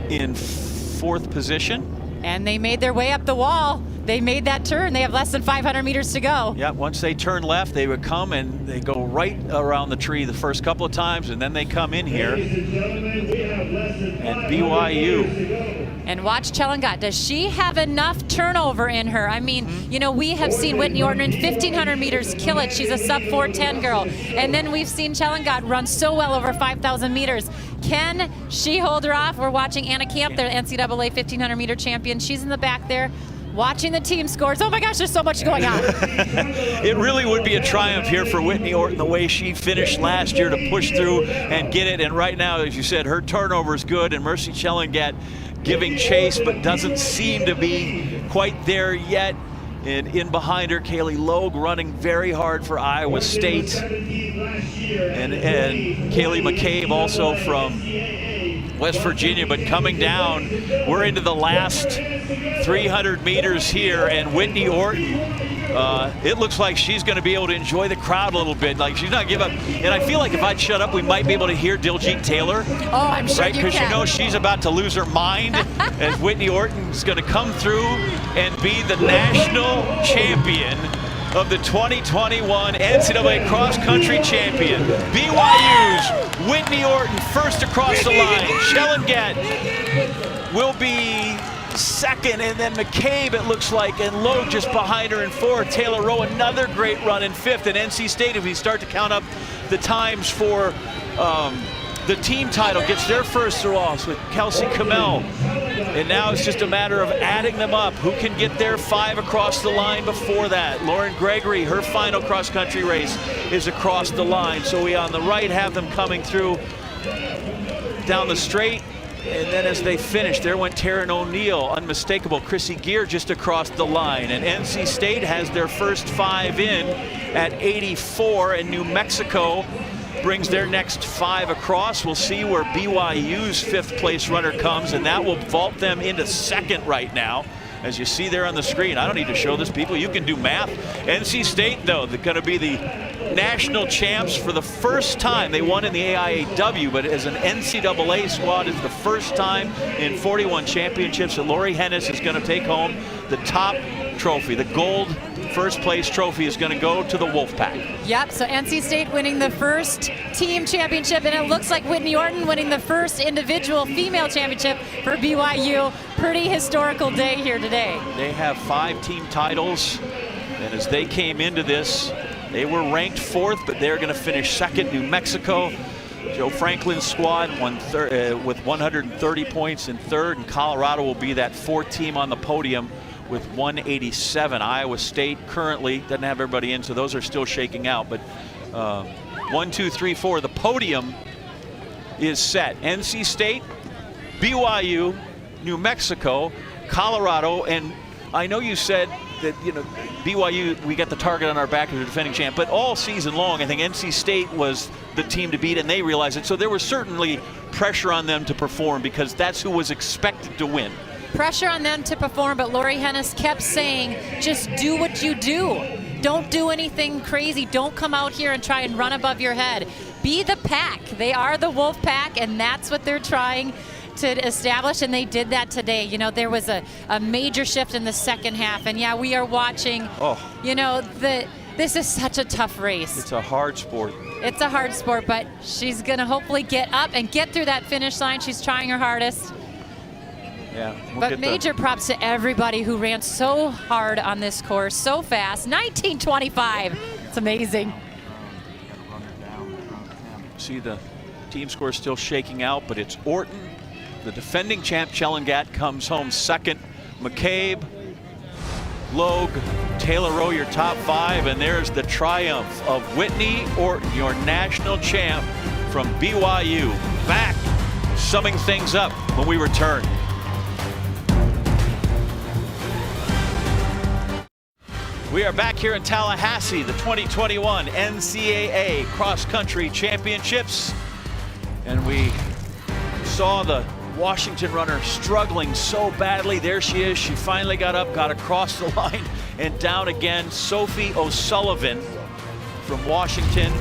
Speaker 1: in 4th position.
Speaker 2: And they made their way up the wall. They made that turn. They have less than 500 meters to go.
Speaker 1: Yeah, once they turn left, they would come and they go right around the tree the first couple of times, and then they come in here. And BYU.
Speaker 2: And watch Chellengat. Does she have enough turnover in her? I mean, you know, we have seen Whitney Orton in 1,500 meters kill it. She's a sub 4:10 girl. And then we've seen Chellengat run so well over 5,000 meters. Can she hold her off? We're watching Anna Camp, the NCAA 1,500 meter champion. She's in the back there, watching the team scores. Oh my gosh, there's so much going on.
Speaker 1: It really would be a triumph here for Whitney Orton, the way she finished last year to push through and get it. And right now, as you said, her turnover is good, and Mercy Chellengat giving chase, but doesn't seem to be quite there yet. And in behind her, Kaylee Logue running very hard for Iowa State. And Kaylee McCabe also from West Virginia, but coming down, we're into the last 300 meters here, and Whitney Orton, it looks like she's going to be able to enjoy the crowd a little bit. Like, she's not giving up. And I feel like if I'd shut up, we might be able to hear Diljeet Taylor.
Speaker 2: Oh, I'm sure, right?
Speaker 1: Because you know she's about to lose her mind as Whitney Orton's going to come through and be the national champion of the 2021 NCAA Cross Country Champion. BYU's Whitney Orton first across the line. Chellengat will be second, and then McCabe, it looks like, and Lowe just behind her in 4th. Taylor Rowe, another great run in 5th. And NC State, if we start to count up the times for the team title, gets their first loss with Kelsey Kamel. And now it's just a matter of adding them up. Who can get their 5 across the line before that? Lauren Gregory, her final cross-country race is across the line. So we on the right have them coming through down the straight. And then as they finish, there went Taryn O'Neill, unmistakable. Chrissy Gear just across the line. And NC State has their first 5 in at 84, and New Mexico brings their next 5 across. We'll see where BYU's 5th place runner comes, and that will vault them into 2nd right now. As you see there on the screen, I don't need to show this, people. You can do math. NC State, though, they're going to be the national champs for the first time. They won in the AIAW, but as an NCAA squad, it's the first time in 41 championships that Lori Hennis is going to take home the top trophy. The gold first place trophy is going to go to the Wolfpack.
Speaker 2: Yep, so NC State winning the first team championship, and it looks like Whitney Orton winning the first individual female championship for BYU. Pretty historical day here today.
Speaker 1: They have 5 team titles, and as they came into this, they were ranked 4th, but they're going to finish 2nd. New Mexico, Joe Franklin's squad with 130 points in 3rd, and Colorado will be that 4th team on the podium with 187. Iowa State currently doesn't have everybody in, so those are still shaking out. But 1, 2, 3, 4, the podium is set. NC State, BYU, New Mexico, Colorado, and I know you said that, you know, BYU, we got the target on our back as a defending champ, but all season long, I think NC State was the team to beat, and they realized it. So there was certainly pressure on them to perform because that's who was expected to win.
Speaker 2: Pressure on them to perform, but Lori Hennis kept saying, just do what you do. Don't do anything crazy. Don't come out here and try and run above your head. Be the pack. They are the wolf pack, and that's what they're trying to establish, and they did that today. You know, there was a major shift in the second half, and yeah, we are watching, you know, This is such a tough race.
Speaker 1: It's a hard sport.
Speaker 2: It's a hard sport, but she's going to hopefully get up and get through that finish line. She's trying her hardest.
Speaker 1: Yeah.
Speaker 2: But major props to everybody who ran so hard on this course, so fast. 19:25. It's amazing.
Speaker 1: See the team score still shaking out, but it's Orton, the defending champ. Chellengat comes home second. McCabe, Logue, Taylor Rowe, your top 5, and there's the triumph of Whitney Orton, your national champ from BYU. Back, summing things up when we return. We are back here in Tallahassee, the 2021 NCAA Cross Country Championships, and we saw the Washington runner struggling so badly. There she is. She finally got up, got across the line, and down again. Sophie O'Sullivan from Washington.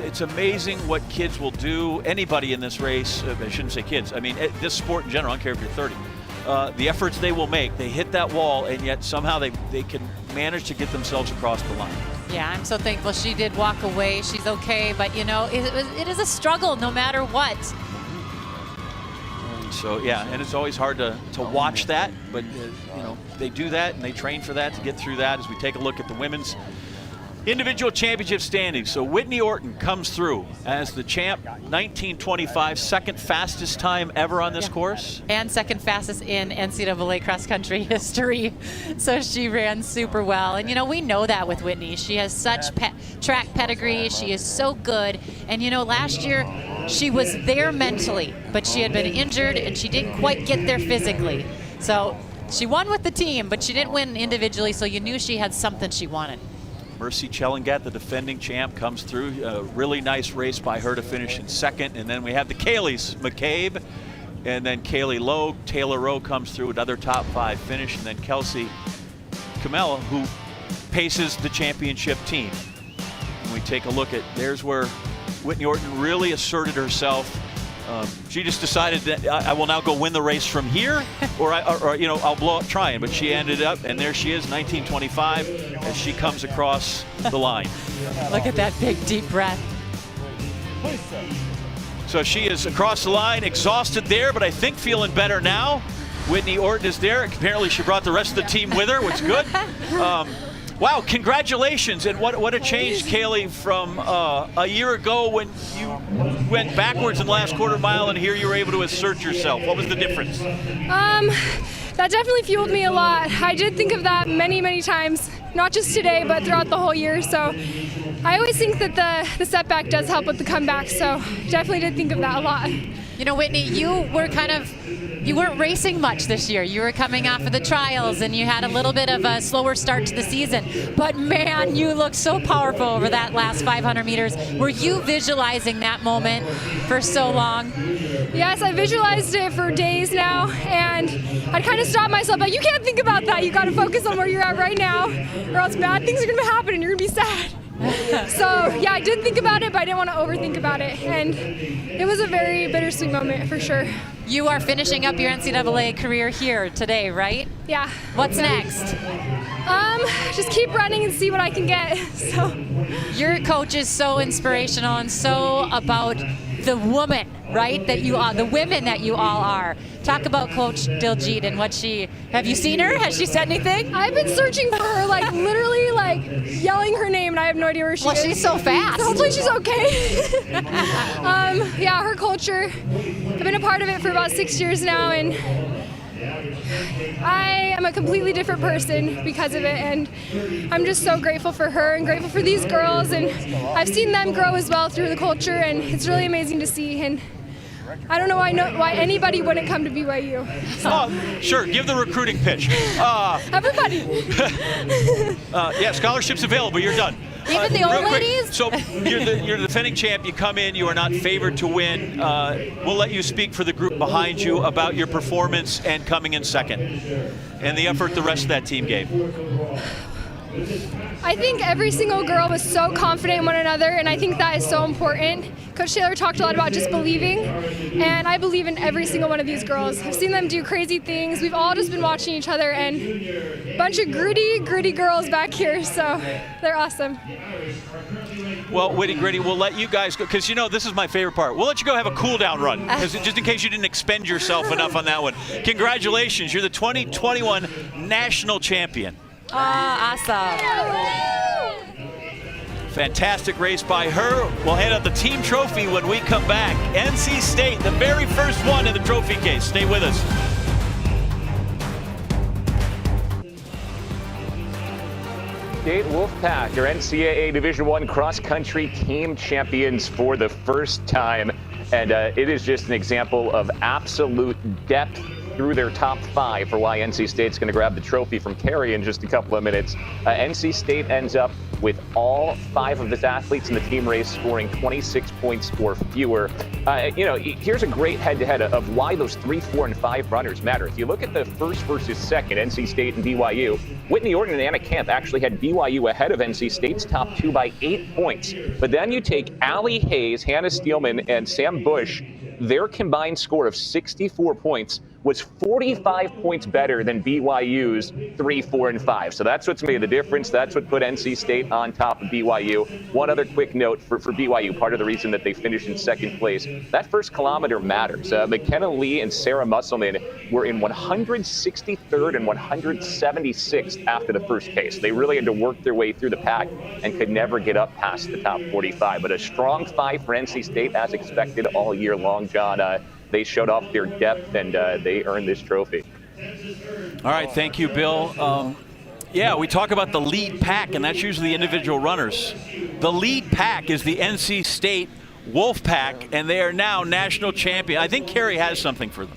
Speaker 1: It's amazing what kids will do. Anybody in this race, I shouldn't say kids, I mean this sport in general, I don't care if you're 30. The efforts they will make, they hit that wall, and yet somehow they can manage to get themselves across the line.
Speaker 2: Yeah, I'm so thankful she did walk away. She's okay, but you know, it is a struggle no matter what.
Speaker 1: So yeah, and it's always hard to watch that, but you know, they do that and they train for that to get through that. As we take a look at the women's individual championship standings. So Whitney Orton comes through as the champ, 19:25, second fastest time ever on this course.
Speaker 2: And second fastest in NCAA cross country history. So she ran super well. And you know, we know that with Whitney. She has such track pedigree. She is so good. And you know, last year she was there mentally, but she had been injured and she didn't quite get there physically. So she won with the team, but she didn't win individually, so you knew she had something she wanted.
Speaker 1: Mercy Chellengat, the defending champ, comes through. A really nice race by her to finish in second. And then we have the Kayleys, McCabe, and then Kaylee Logue. Taylor Rowe comes through, another top 5 finish. And then Kelsey Kamela, who paces the championship team. And we take a look at, there's where Whitney Orton really asserted herself. She just decided that I will now go win the race from here, or you know, I'll blow up trying. But she ended up, and there she is, 19:25, as she comes across the line.
Speaker 2: Look at that big, deep breath.
Speaker 1: So she is across the line, exhausted there, but I think feeling better now. Whitney Orton is there. Apparently, she brought the rest of the team with her, which is good. Wow, congratulations, and what a change, Kaylee, from a year ago when you went backwards in the last quarter mile, and here you were able to assert yourself. What was the difference?
Speaker 8: That definitely fueled me a lot. I did think of that many, many times, not just today, but throughout the whole year. So I always think that the setback does help with the comeback, so definitely did think of that a lot.
Speaker 2: You know, Whitney, you weren't racing much this year. You were coming off of the trials and you had a little bit of a slower start to the season. But man, you looked so powerful over that last 500 meters. Were you visualizing that moment for so long?
Speaker 8: Yes, I visualized it for days now, and I'd kind of stop myself, like, you can't think about that. You got to focus on where you're at right now, or else bad things are going to happen and you're going to be sad. So yeah, I did think about it, but I didn't want to overthink about it, and it was a very bittersweet moment for sure.
Speaker 2: You are finishing up your NCAA career here today, right?
Speaker 8: Yeah.
Speaker 2: What's next?
Speaker 8: Just keep running and see what I can get. So
Speaker 2: your coach is so inspirational and so about the woman, right? That you are, the women that you all are. Talk about Coach Diljit and what have you seen her? Has she said anything?
Speaker 8: I've been searching for her, like literally like yelling her name, and I have no idea where she is.
Speaker 2: Well, she's so fast.
Speaker 8: So hopefully she's okay. Yeah, her culture, I've been a part of it for about 6 years now, and I am a completely different person because of it, and I'm just so grateful for her and grateful for these girls, and I've seen them grow as well through the culture, and it's really amazing to see. And I don't know why anybody wouldn't come to BYU. So.
Speaker 1: Oh, sure, give the recruiting pitch.
Speaker 8: Everybody.
Speaker 1: Yeah, scholarships available, you're done.
Speaker 2: Even the old ladies?
Speaker 1: So you're the defending champ, you come in, you are not favored to win. We'll let you speak for the group behind you about your performance and coming in second and the effort the rest of that team gave.
Speaker 8: I think every single girl was so confident in one another, and I think that is so important. Coach Taylor talked a lot about just believing, and I believe in every single one of these girls. I've seen them do crazy things. We've all just been watching each other, and a bunch of gritty girls back here, so they're awesome.
Speaker 1: Well, Whitty Gritty, we'll let you guys go, because this is my favorite part. We'll let you go have a cool-down run, just in case you didn't expend yourself enough on that one. Congratulations, you're the 2021 national champion.
Speaker 2: Awesome.
Speaker 1: Fantastic race by her. We'll hand out the team trophy when we come back. NC State, the very first one in the trophy case. Stay with us.
Speaker 4: State Wolfpack are NCAA Division I cross-country team champions for the first time. And it is just an example of absolute depth through their top 5 for why NC State's going to grab the trophy from Carey in just a couple of minutes. NC State ends up with all 5 of its athletes in the team race scoring 26 points or fewer. Here's a great head-to-head of why those 3, 4, and 5 runners matter. If you look at the first versus second, NC State and BYU, Whitney Orton and Anna Camp actually had BYU ahead of NC State's top 2 by 8 points. But then you take Allie Hayes, Hannah Steelman, and Sam Bush, their combined score of 64 points was 45 points better than BYU's 3, 4, and 5. So that's what's made the difference. That's what put NC State on top of BYU. One other quick note for BYU, part of the reason that they finished in second place, that first kilometer matters. McKenna Lee and Sarah Musselman were in 163rd and 176th after the first pace. They really had to work their way through the pack and could never get up past the top 45. But a strong 5 for NC State as expected all year long, John. They showed off their depth, and they earned this trophy.
Speaker 1: All right, thank you, Bill. Yeah, we talk about the lead pack, and that's usually the individual runners. The lead pack is the NC State Wolf Pack, and they are now national champion. I think Carey has something for them.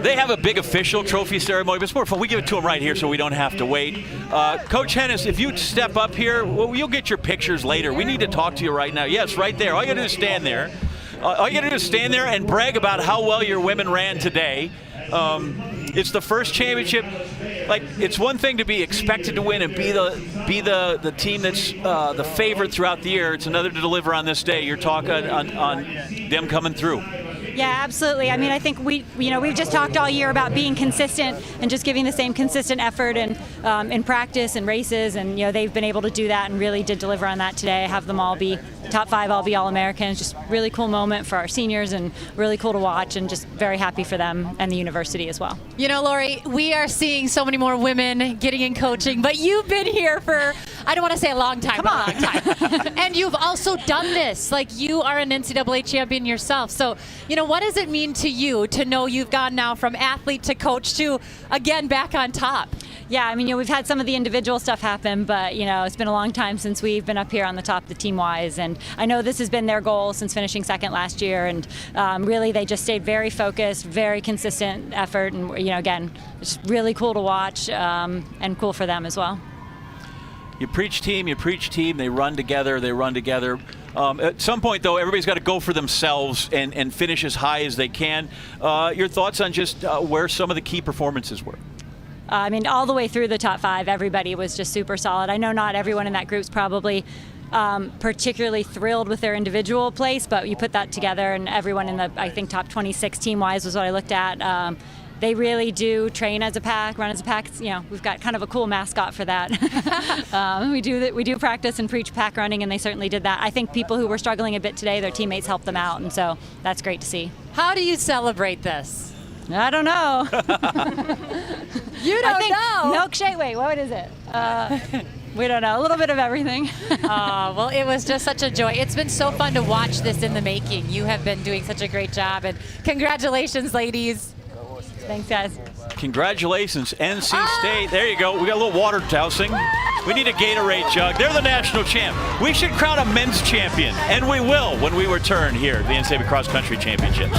Speaker 1: They have a big official trophy ceremony, but it's more fun. We give it to them right here so we don't have to wait. Coach Hennis, if you step up here, well, you'll get your pictures later. We need to talk to you right now. Yes, right there. All you got to do is stand there. All you got to do is stand there and brag about how well your women ran today. It's the first championship. Like, it's one thing to be expected to win and be the team that's the favorite throughout the year. It's another to deliver on this day. You're talking on them coming through.
Speaker 9: Yeah, absolutely. I mean, I think we've just talked all year about being consistent and just giving the same consistent effort and in practice and races, and they've been able to do that and really did deliver on that today. Have them all be top 5, all be All-Americans. Just really cool moment for our seniors and really cool to watch, and just very happy for them and the university as well.
Speaker 2: Lori, we are seeing so many more women getting in coaching, but you've been here for, I don't want to say a long time, but a long time. And you've also done this. Like, you are an NCAA champion yourself. So, what does it mean to you to know you've gone now from athlete to coach to, again, back on top?
Speaker 9: Yeah, I mean, we've had some of the individual stuff happen, but, it's been a long time since we've been up here on the top of the team-wise. And I know this has been their goal since finishing second last year. And really, they just stayed very focused, very consistent effort. And, again, it's really cool to watch and cool for them as well.
Speaker 1: You preach team, they run together. At some point, though, everybody's got to go for themselves and finish as high as they can. Your thoughts on just where some of the key performances were?
Speaker 9: I mean, all the way through the top 5, everybody was just super solid. I know not everyone in that group's probably particularly thrilled with their individual place, but you put that together, and everyone in the, I think, top 26 team-wise was what I looked at. They really do train as a pack, run as a pack. We've got kind of a cool mascot for that. We do practice and preach pack running, and they certainly did that. I think people who were struggling a bit today, their teammates helped them out, and so that's great to see.
Speaker 2: How do you celebrate this?
Speaker 9: I don't know.
Speaker 2: You don't know?
Speaker 9: Milkshake. Wait, what is it? We don't know. A little bit of everything.
Speaker 2: Well, it was just such a joy. It's been so fun to watch this in the making. You have been doing such a great job, and congratulations, ladies.
Speaker 9: Thanks, guys.
Speaker 1: Congratulations, NC State. There you go. We got a little water dousing. We need a Gatorade jug. They're the national champ. We should crown a men's champion, and we will when we return here at the NCAA Cross Country Championships.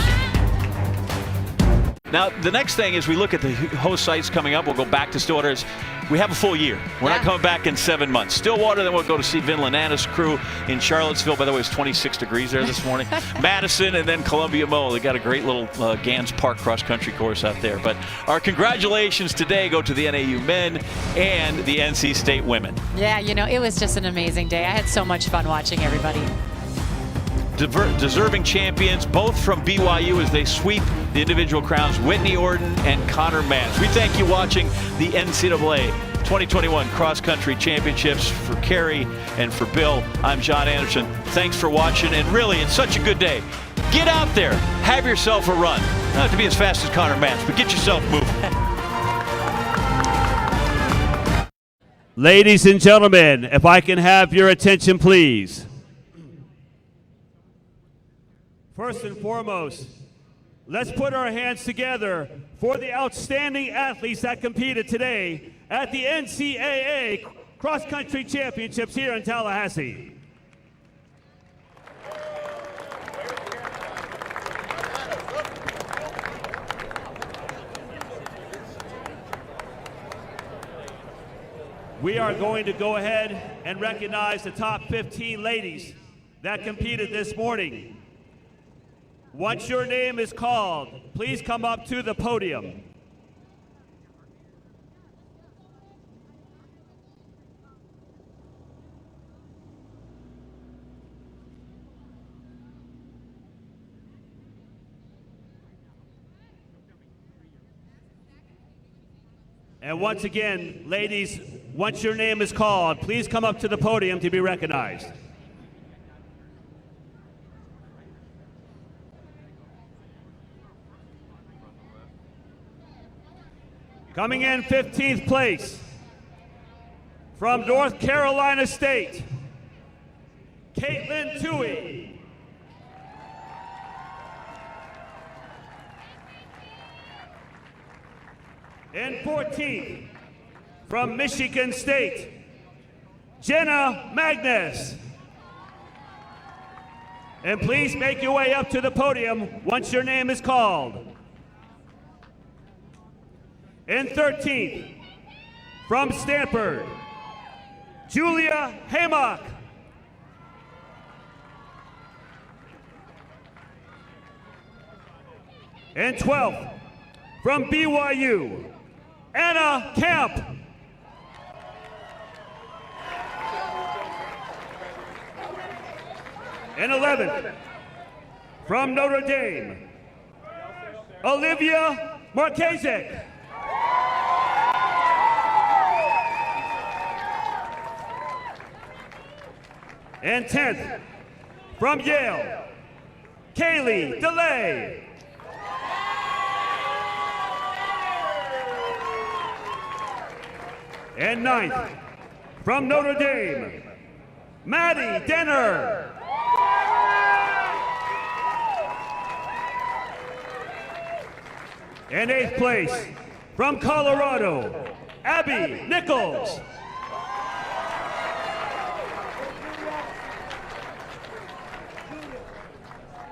Speaker 1: Now, the next thing is we look at the host sites coming up. We'll go back to Stillwater's we have a full year. We're not coming back in 7 months. Stillwater, then we'll go to see Vinland Anna's crew in Charlottesville. By the way, it's 26 degrees there this morning. Madison, and then Columbia Mo. They got a great little Gans Park cross-country course out there. But our congratulations today go to the NAU men and the NC State women.
Speaker 2: Yeah, you know, it was just an amazing day. I had so much fun watching everybody.
Speaker 1: Deserving champions, both from BYU as they sweep the individual crowns, Whitney Orden and Connor Mans. We thank you watching the NCAA 2021 Cross Country Championships. For Carrie and for Bill, I'm John Anderson. Thanks for watching, and really, it's such a good day. Get out there, have yourself a run. Not have to be as fast as Connor Mans, but get yourself moving.
Speaker 10: Ladies and gentlemen, if I can have your attention, please. First and foremost, let's put our hands together for the outstanding athletes that competed today at the NCAA Cross Country Championships here in Tallahassee. We are going to go ahead and recognize the top 15 ladies that competed this morning. Once your name is called, please come up to the podium. And once again, ladies, once your name is called, please come up to the podium to be recognized. Coming in 15th place, from North Carolina State, Caitlin Toohey. And 14th, from Michigan State, Jenna Magnus. And please make your way up to the podium once your name is called. And 13th, from Stanford, Julia Haymock. And 12th, from BYU, Anna Camp. And 11th, from Notre Dame, Olivia Markezek. And 10th, from Yale, Kaylee DeLay. And 9th, from Notre Dame, Maddie Denner. And 8th place, from Colorado, Abby Nichols.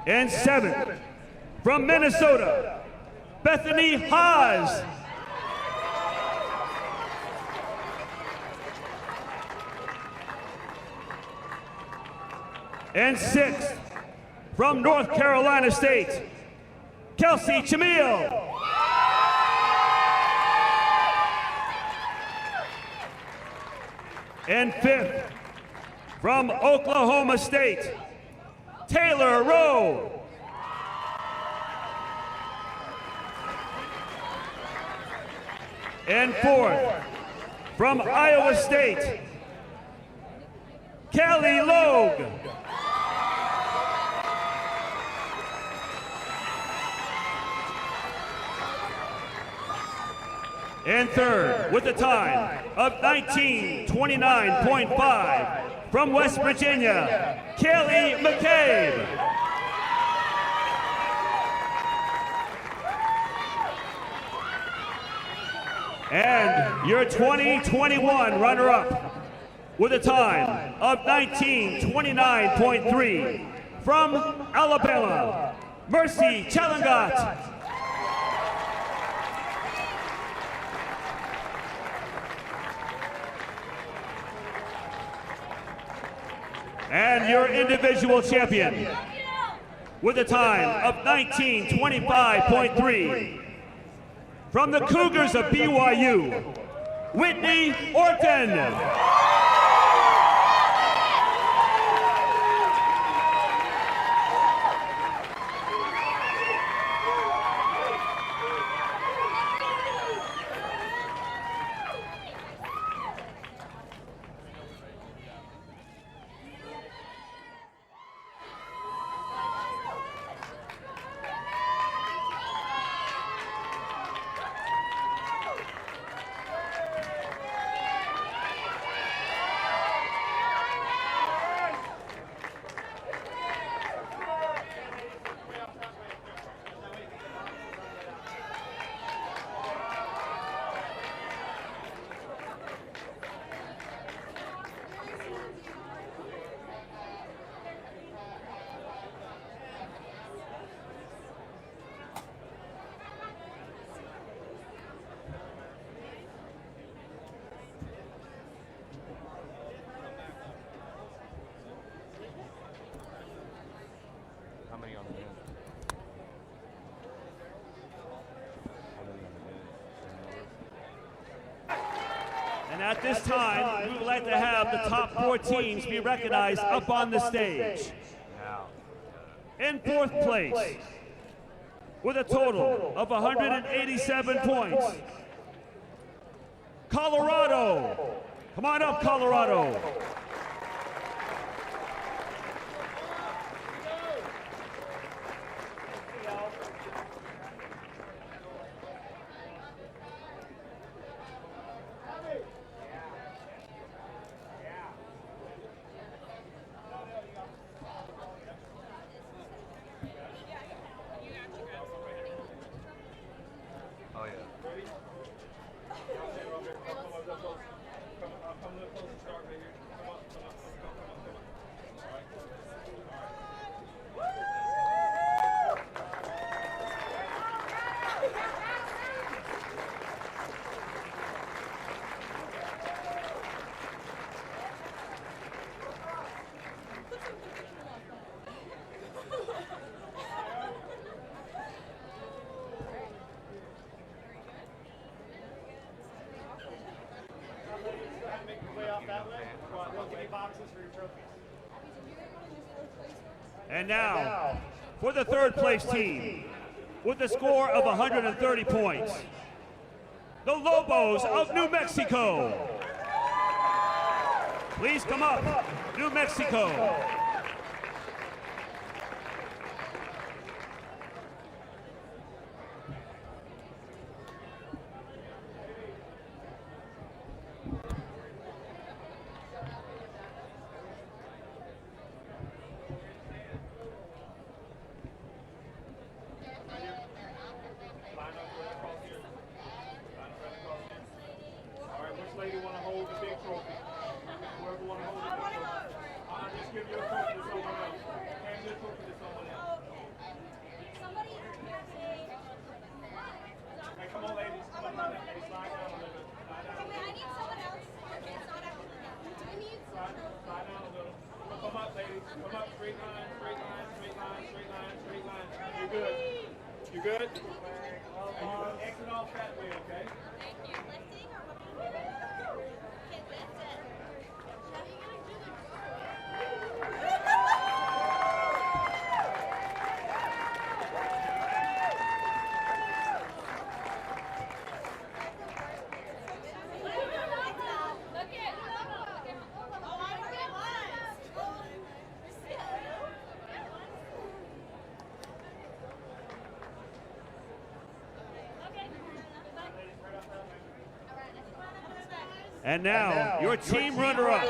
Speaker 10: And 7th, from Minnesota, Bethany Haas. And 6th, from North Carolina State, Kelsey Chamil. And 5th, from Oklahoma State, Taylor Rowe. And 4th, from Iowa State, Kelly Logue. And 3rd, with a time of 19:29.5, from West Virginia, Kelly McCabe. And your 2021 runner-up, with a time of 19:29.3, from Alabama, Mercy Chalangat. And your individual champion with a time of 19:25.3 from the Cougars of BYU, Whitney Orton. And at this time, we would like to have the top 4 teams be recognized up on the stage. In 4th place, with a total of 187 points, Colorado. Come on up, Colorado. And now, for the 3rd place team, with a score of 130 points, the Lobos of New Mexico. Please come up, New Mexico.
Speaker 11: You good? And you're going to exit off that way, okay? Thank you. Lifting or okay, lift it. How are you going to do the
Speaker 10: And now, your team runner-up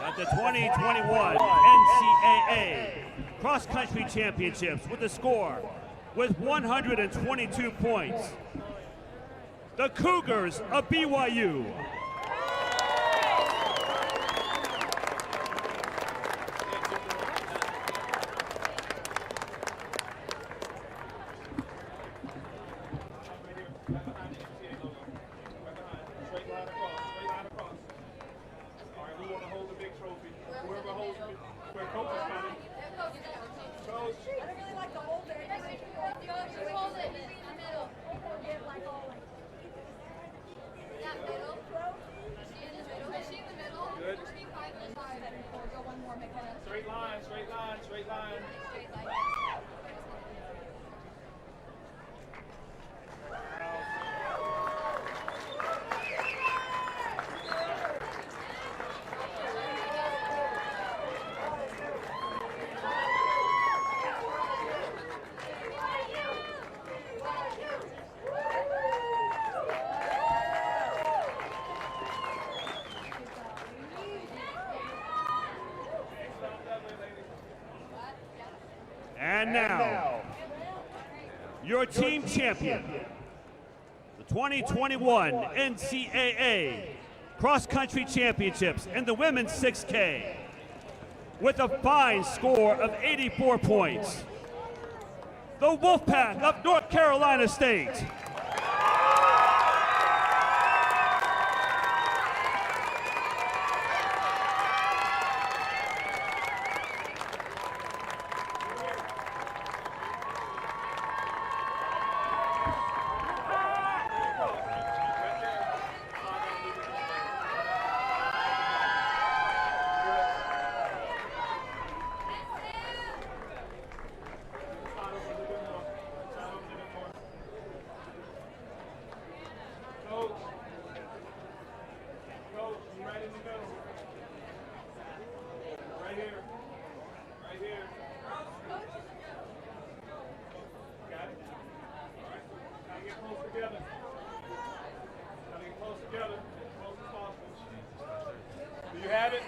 Speaker 10: at the 2021 NCAA Cross Country Championships with a score with 122 points, the Cougars of BYU.
Speaker 11: Straight line, straight line, straight line.
Speaker 10: And now, your team champion, the 2021 NCAA Cross Country Championships in the women's 6K, with a fine score of 84 points, the Wolfpack of North Carolina State.
Speaker 11: You have it?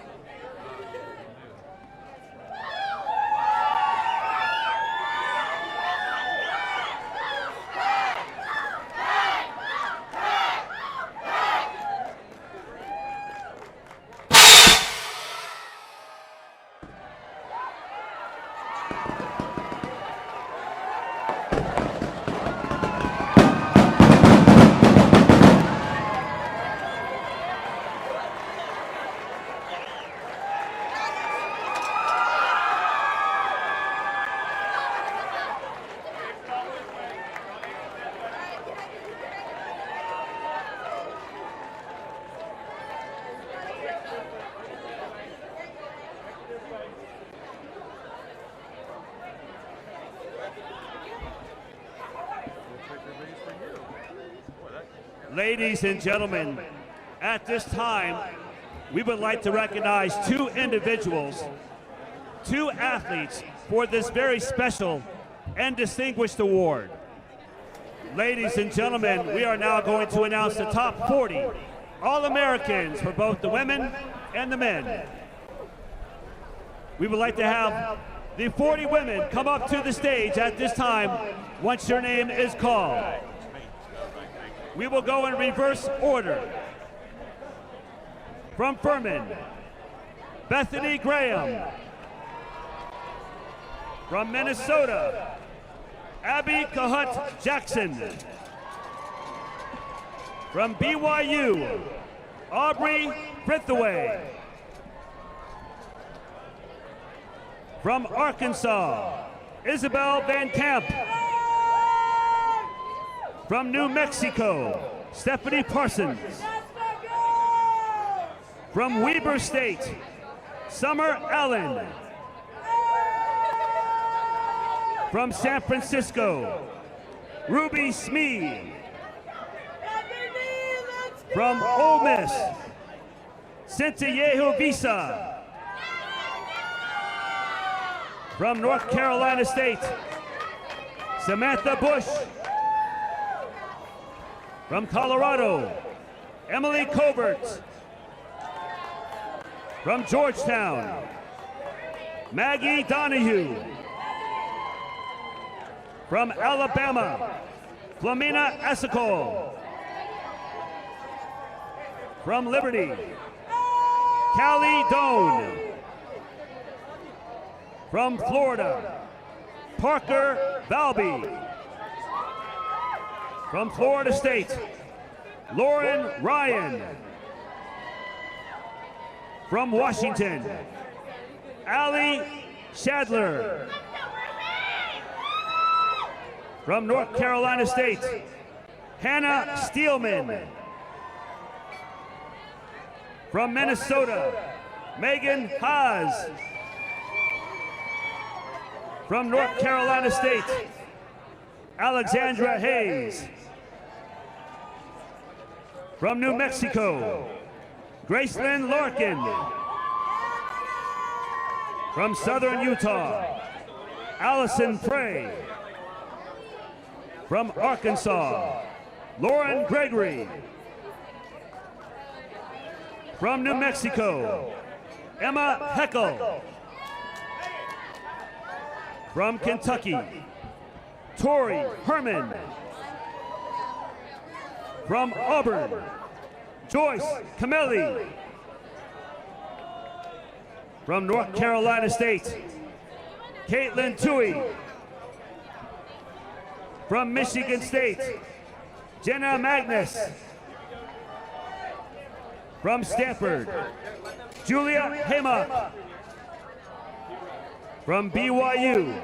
Speaker 10: Ladies and gentlemen, at this time, we would like to recognize two individuals, two athletes for this very special and distinguished award. Ladies and gentlemen, we are now going to announce the top 40 All-Americans for both the women and the men. We would like to have the 40 women come up to the stage at this time once your name is called. We will go in reverse order. From Furman, Bethany Graham. From Minnesota, Abby Kahut Jackson. From BYU, Aubrey Frithaway. From Arkansas, Isabel Van Camp. From New Mexico, Stephanie Parsons. From Weber State, Summer Allen. From San Francisco, Ruby Smee. From Ole Miss, Cynthia Visa. From North Carolina State, Samantha Bush. From Colorado, Emily Covert. From Georgetown, Maggie Donahue. From Alabama, Flamina Asicol. From Liberty, Callie Doan. From Florida, Parker Valby. From Florida State, Lauren Ryan. From Washington, Allie Shadler. From North Carolina State, Hannah Steelman. From Minnesota, Megan Haas. From North Carolina State, Alexandra Hayes. From New Mexico, Gracelyn Larkin. From Southern Utah, Allison Frey. From Arkansas, Lauren Gregory. From New Mexico, Emma Heckel. From Kentucky, Tori Herman. From Auburn, Joyce Camelli. From North Carolina State, Caitlin Tui. From Michigan State, Jenna Magnus. From Stanford, Julia Hema. From BYU,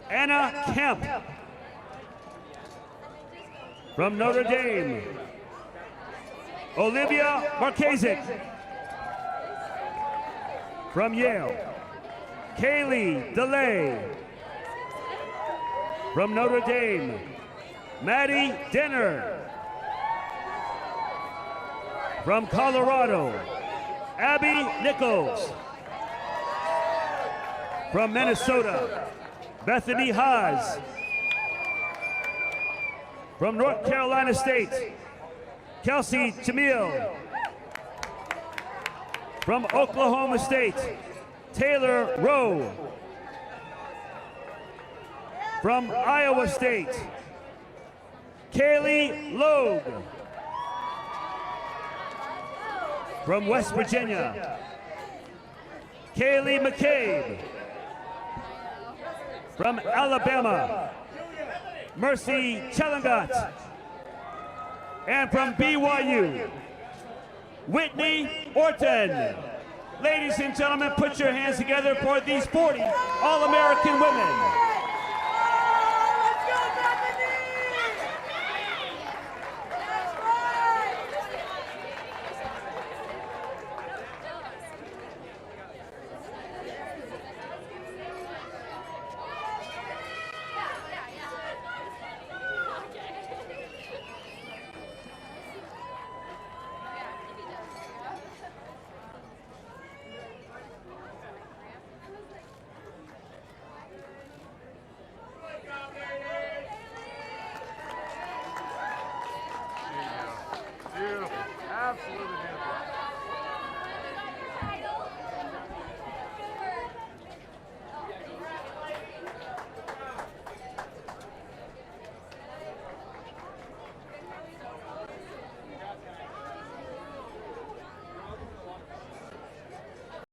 Speaker 10: Anna Kemp. From Notre Dame, Olivia Markazic. From Yale, Kaylee DeLay. From Notre Dame, Maddie Denner. From Colorado, Abby Nichols. From Minnesota, Bethany Haas. From North Carolina State, Kelsey Jamil. From Oklahoma State, Taylor Rowe. From Iowa State, Kaylee Logue. From West Virginia, Kaylee McCabe. From Alabama, Mercy Chelangat. And from BYU, Whitney Orton. Ladies and gentlemen, put your hands together for these 40 All-American women.
Speaker 11: Beautiful. Absolutely beautiful.